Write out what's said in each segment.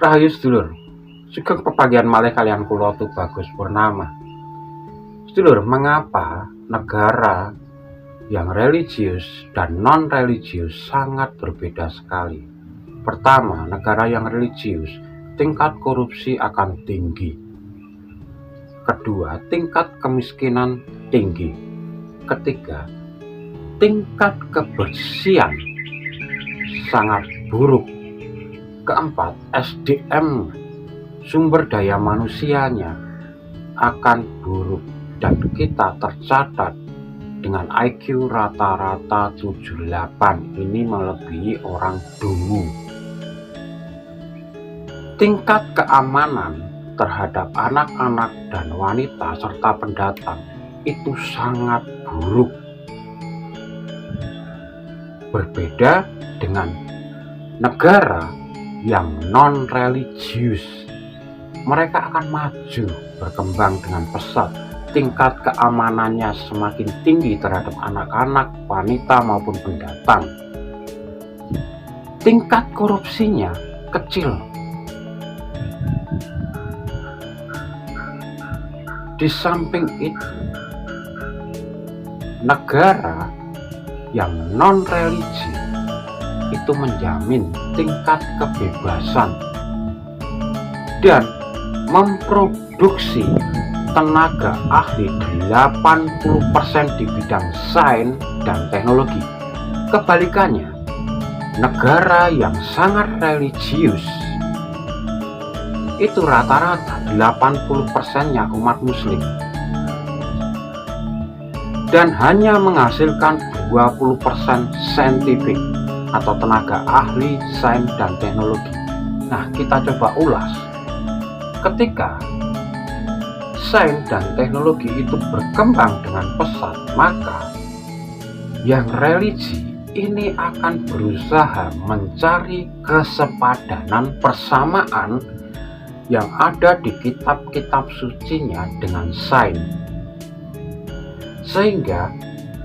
Rahayu sedulur, sugeng pepagian malih kalian kula Tubagus Purnama. Sedulur, mengapa negara yang religius dan non-religius sangat berbeda sekali? Pertama, negara yang religius, tingkat korupsi akan tinggi. Kedua, tingkat kemiskinan tinggi. Ketiga, tingkat kebersihan sangat buruk. Keempat, SDM sumber daya manusianya akan buruk dan kita tercatat dengan IQ rata-rata 78. Ini melebihi orang dungu. Tingkat keamanan terhadap anak-anak dan wanita serta pendatang itu sangat buruk. Berbeda dengan negara yang non-religius, mereka akan maju berkembang dengan pesat. Tingkat keamanannya semakin tinggi terhadap anak-anak, wanita maupun pendatang. Tingkat korupsinya kecil. Di samping itu, negara yang non-religi itu menjamin tingkat kebebasan dan memproduksi tenaga ahli 80% di bidang sains dan teknologi. Kebalikannya, negara yang sangat religius itu rata-rata 80%-nya umat muslim dan hanya menghasilkan 20% saintifik atau tenaga ahli sains dan teknologi. Nah, kita coba ulas. Ketika sains dan teknologi itu berkembang dengan pesat, maka yang religi ini akan berusaha mencari kesepadanan persamaan yang ada di kitab-kitab sucinya dengan sains. Sehingga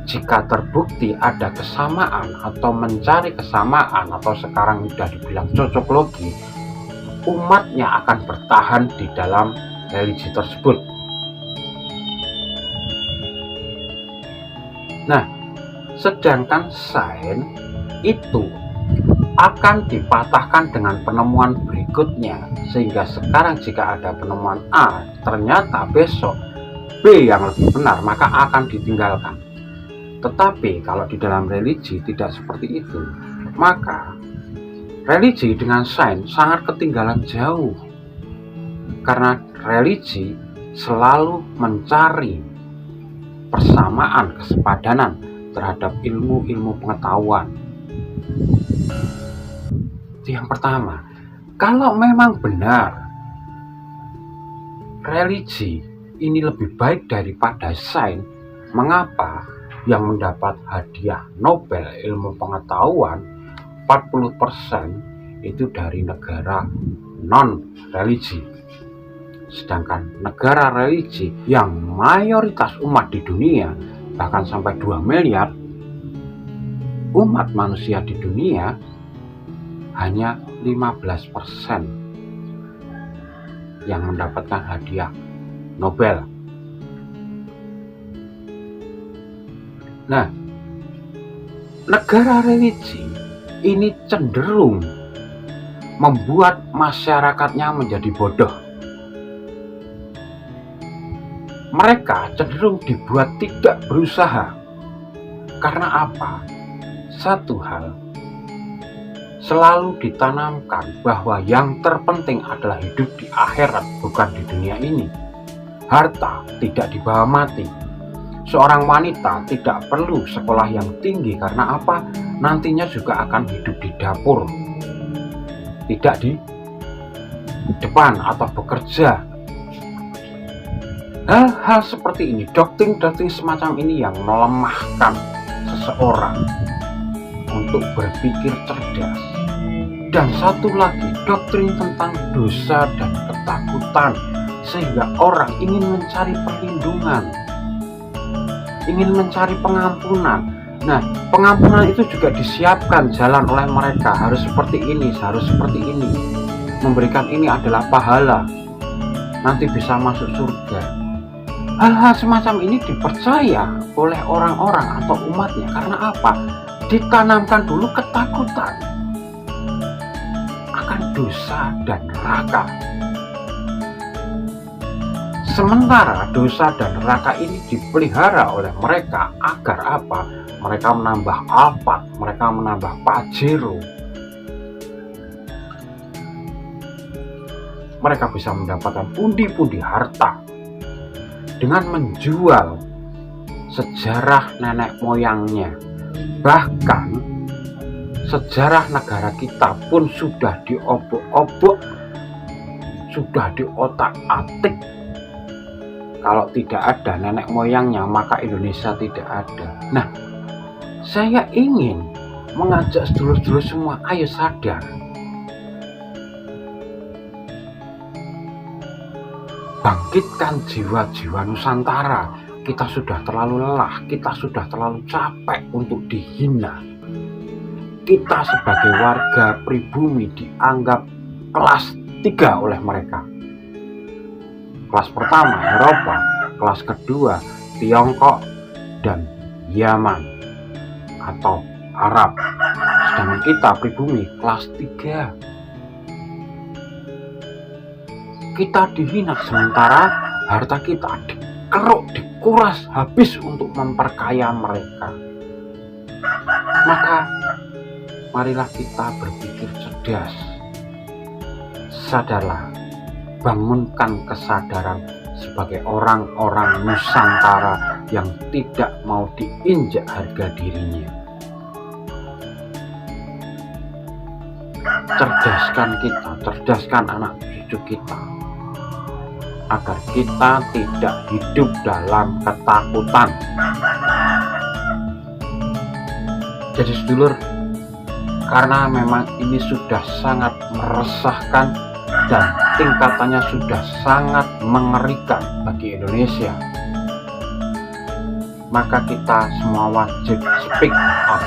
jika terbukti ada kesamaan atau mencari kesamaan atau sekarang sudah dibilang cocoklogi, umatnya akan bertahan di dalam religi tersebut. Nah, sedangkan sains itu akan dipatahkan dengan penemuan berikutnya, sehingga sekarang jika ada penemuan A, ternyata besok B yang lebih benar, maka akan ditinggalkan. Tetapi kalau di dalam religi tidak seperti itu, maka religi dengan sains sangat ketinggalan jauh. Karena religi selalu mencari persamaan, kesepadanan terhadap ilmu-ilmu pengetahuan. Itu yang pertama. Kalau memang benar religi ini lebih baik daripada sains, mengapa yang mendapat hadiah Nobel ilmu pengetahuan 40% itu dari negara non-religi, sedangkan negara religi yang mayoritas umat di dunia, bahkan sampai 2 miliar umat manusia di dunia, hanya 15% yang mendapatkan hadiah Nobel. Nah, negara religi ini cenderung membuat masyarakatnya menjadi bodoh. Mereka cenderung dibuat tidak berusaha. Karena apa? Satu hal, selalu ditanamkan bahwa yang terpenting adalah hidup di akhirat, bukan di dunia ini. Harta tidak dibawa mati. Seorang wanita tidak perlu sekolah yang tinggi, karena apa? Nantinya juga akan hidup di dapur, tidak di depan atau bekerja. Hal-hal seperti ini, doktrin-doktrin semacam ini yang melemahkan seseorang untuk berpikir cerdas. Dan satu lagi, doktrin tentang dosa dan ketakutan, sehingga orang ingin mencari perlindungan, ingin mencari pengampunan. Nah, pengampunan itu juga disiapkan jalan oleh mereka, harus seperti ini, harus seperti ini. memberikan ini adalah pahala, nanti bisa masuk surga. Hal-hal semacam ini dipercaya oleh orang-orang atau umatnya karena apa? Ditanamkan dulu ketakutan akan dosa dan neraka. Sementara dosa dan neraka ini dipelihara oleh mereka agar apa? Mereka menambah Alphard, mereka menambah Pajero. Mereka bisa mendapatkan pundi-pundi harta dengan menjual sejarah nenek moyangnya. Bahkan sejarah negara kita pun sudah diobok-obok, sudah diotak-atik. Kalau tidak ada nenek moyangnya, maka Indonesia tidak ada. Nah, saya ingin mengajak sedulur-sedulur semua, ayo sadar. Bangkitkan jiwa-jiwa Nusantara. Kita sudah terlalu lelah, kita sudah terlalu capek untuk dihina. Kita sebagai warga pribumi dianggap kelas 3 oleh mereka. Kelas pertama Eropa, kelas kedua Tiongkok dan Yaman atau Arab. Sedangkan kita pribumi kelas 3. Kita dihina sementara harta kita dikeruk, dikuras habis untuk memperkaya mereka. Maka marilah kita berpikir cerdas. Sadarlah, bangunkan kesadaran sebagai orang-orang Nusantara yang tidak mau diinjak harga dirinya. Cerdaskan kita, cerdaskan anak cucu kita, agar kita tidak hidup dalam ketakutan. Jadi sedulur, karena memang ini sudah sangat meresahkan dan tingkatannya sudah sangat mengerikan bagi Indonesia, maka kita semua wajib speak up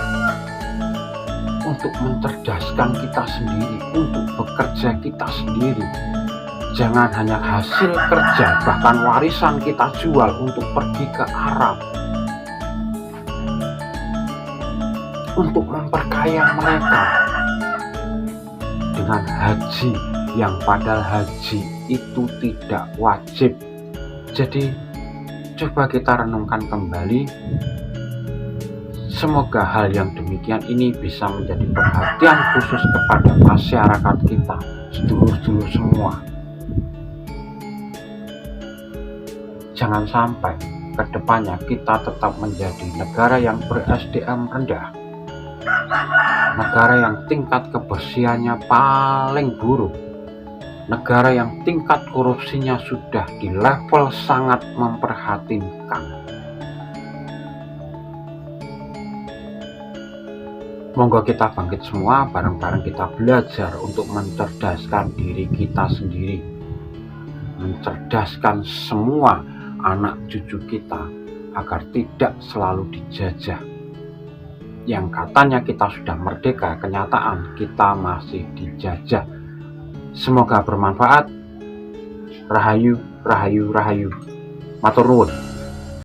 untuk mencerdaskan kita sendiri, untuk bekerja kita sendiri. Jangan hanya hasil kerja, bahkan warisan kita jual untuk pergi ke Arab, untuk memperkaya mereka dengan haji yang padahal haji itu tidak wajib. Jadi coba kita renungkan kembali. Semoga hal yang demikian ini bisa menjadi perhatian khusus kepada masyarakat kita, sedulur-sedulur semua. Jangan sampai ke depannya kita tetap menjadi negara yang ber-SDM rendah, negara yang tingkat kebersihannya paling buruk, negara yang tingkat korupsinya sudah di level sangat memprihatinkan. Monggo kita bangkit semua, bareng-bareng kita belajar untuk mencerdaskan diri kita sendiri, mencerdaskan semua anak cucu kita agar tidak selalu dijajah. Yang katanya kita sudah merdeka, kenyataan kita masih dijajah. Semoga bermanfaat. Rahayu, rahayu, rahayu. Matur nuwun.